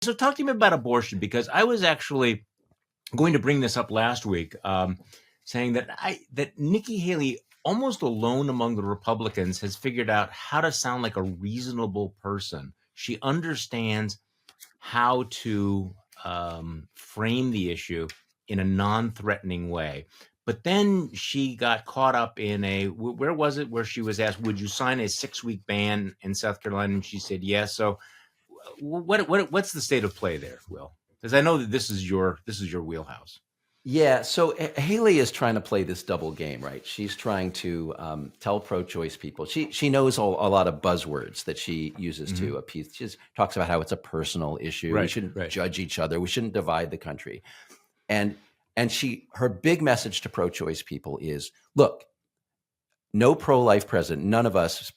So talk to me about abortion, because I was actually going to bring this up last week, saying that Nikki Haley, almost alone among the Republicans, has figured out how to sound like a reasonable person. She understands how to frame the issue in a non-threatening way. But then she got caught up in where was it, where she was asked, would you sign a 6-week ban in South Carolina? And she said yes. So what's the state of play there, Will? Because I know that this is your wheelhouse. Yeah, so Haley is trying to play this double game, right? She's trying to tell pro-choice people. She knows a lot of buzzwords that she uses to appease. She talks about how it's a personal issue. Right, we shouldn't right. judge each other. We shouldn't divide the country. And her big message to pro-choice people is, look, no pro-life president, none of us,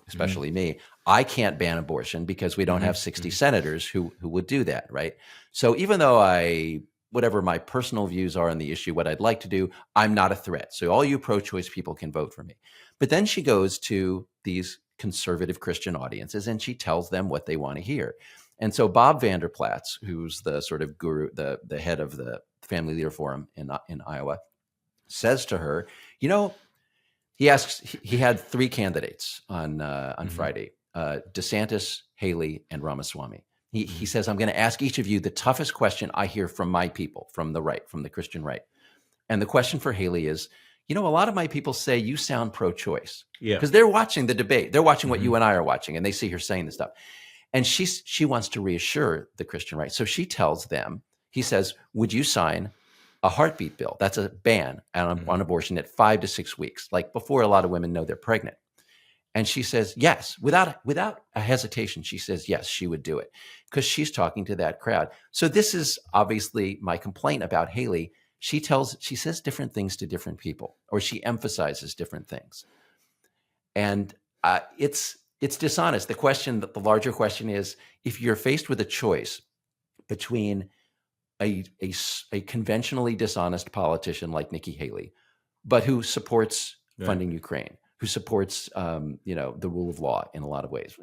especially me, I can't ban abortion because we don't have 60 senators who would do that, right? So even though whatever my personal views are on the issue, what I'd like to do, I'm not a threat. So all you pro-choice people can vote for me. But then she goes to these conservative Christian audiences and she tells them what they want to hear. And so Bob Vander Plaats, who's the sort of guru, the head of the Family Leader Forum in Iowa, says to her, he had 3 candidates on Friday, DeSantis, Haley, and Ramaswamy. He says, I'm going to ask each of you the toughest question I hear from my people, from the right, from the Christian right. And the question for Haley is, a lot of my people say you sound pro-choice. Yeah. Because they're watching the debate. They're watching what you and I are watching, and they see her saying this stuff. And she wants to reassure the Christian right. So she tells them, he says, would you sign a heartbeat bill? That's a ban on abortion at 5 to 6 weeks, like before a lot of women know they're pregnant. And she says, yes, without a hesitation, she says, yes, she would do it because she's talking to that crowd. So this is obviously my complaint about Haley. She says different things to different people, or she emphasizes different things. And it's dishonest. The larger question is, if you're faced with a choice between a conventionally dishonest politician like Nikki Haley, but who supports funding Ukraine, who supports, the rule of law in a lot of ways.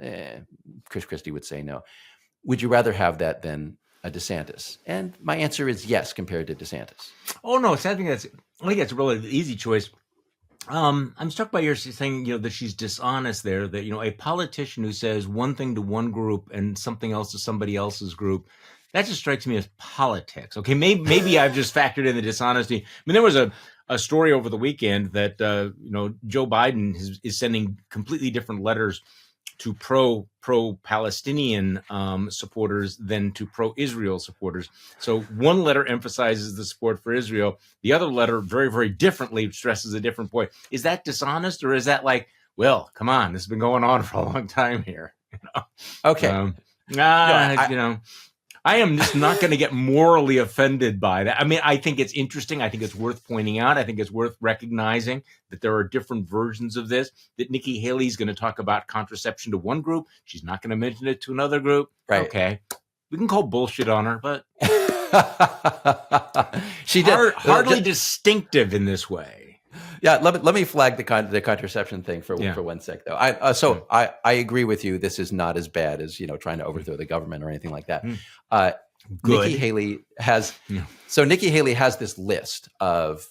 Chris Christie would say no. Would you rather have that than a DeSantis? And my answer is yes, compared to DeSantis. Oh no, I think that's a really easy choice. I'm struck by your saying, that she's dishonest there. That a politician who says one thing to one group and something else to somebody else's group. That just strikes me as politics. Okay, maybe I've just factored in the dishonesty. I mean, there was a story over the weekend that Joe Biden is sending completely different letters to pro-Palestinian supporters than to pro-Israel supporters. So one letter emphasizes the support for Israel. The other letter, very, very differently, stresses a different point. Is that dishonest, or is that like, well, come on, this has been going on for a long time here? Okay. I am just not going to get morally offended by that. I mean, I think it's interesting. I think it's worth pointing out. I think it's worth recognizing that there are different versions of this, that Nikki Haley is going to talk about contraception to one group. She's not going to mention it to another group. Right. Okay. We can call bullshit on her, but she did hardly distinctive in this way. Yeah, let me flag the contraception thing for 1 sec, though. I agree with you. This is not as bad as trying to overthrow the government or anything like that. Good. Nikki Haley has this list of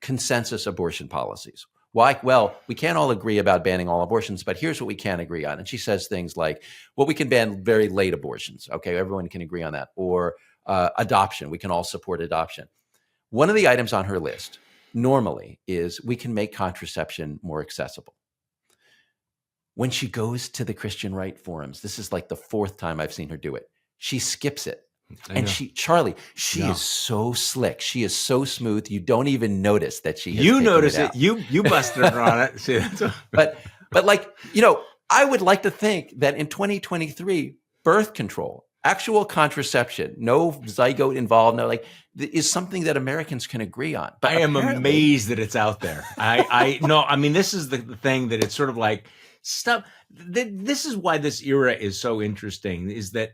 consensus abortion policies. Why? Well, we can't all agree about banning all abortions, but here's what we can agree on. And she says things like, well, we can ban very late abortions. Okay, everyone can agree on that. Or adoption. We can all support adoption. One of the items on her list normally is we can make contraception more accessible. When she goes to the Christian right forums, this is like the 4th time I've seen her do it. She skips it. And she is so slick. She is so smooth. You don't even notice that she has You notice it. You busted her on it. But I would like to think that in 2023, birth control, actual contraception, no zygote involved, is something that Americans can agree on. But I am amazed that it's out there. I mean, this is the thing that it's sort of like stuff. This is why this era is so interesting. Is that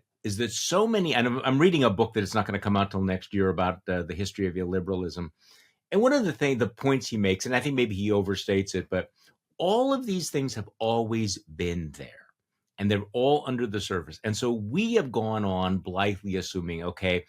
so many? And I'm reading a book that it's not going to come out till next year about the history of illiberalism. And one of the points he makes, and I think maybe he overstates it, but all of these things have always been there. and they're all under the surface. And so we have gone on blithely assuming, okay,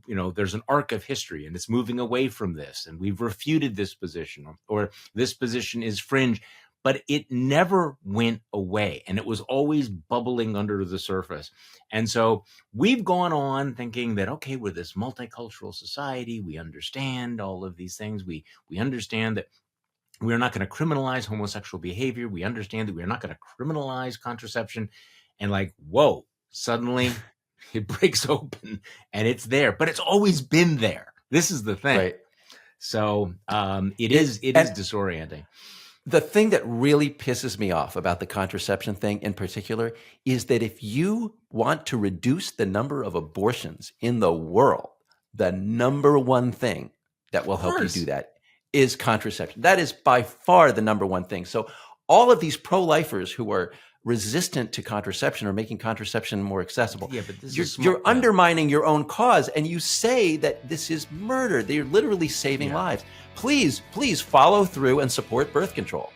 there's an arc of history and it's moving away from this, and we've refuted this position, or this position is fringe, but it never went away, and it was always bubbling under the surface. And so we've gone on thinking that, okay, we're this multicultural society, we understand all of these things, we understand that we are not going to criminalize homosexual behavior, we understand that we are not going to criminalize contraception, and like, whoa, suddenly it breaks open and it's there, but it's always been there. This is the thing. Right. So it is disorienting. The thing that really pisses me off about the contraception thing in particular is that if you want to reduce the number of abortions in the world, the number one thing that will help you do that is contraception. That is by far the number one thing. So all of these pro-lifers who are resistant to contraception or making contraception more accessible, yeah, but you're undermining your own cause, and you say that this is murder. They're literally saving lives. Please follow through and support birth control.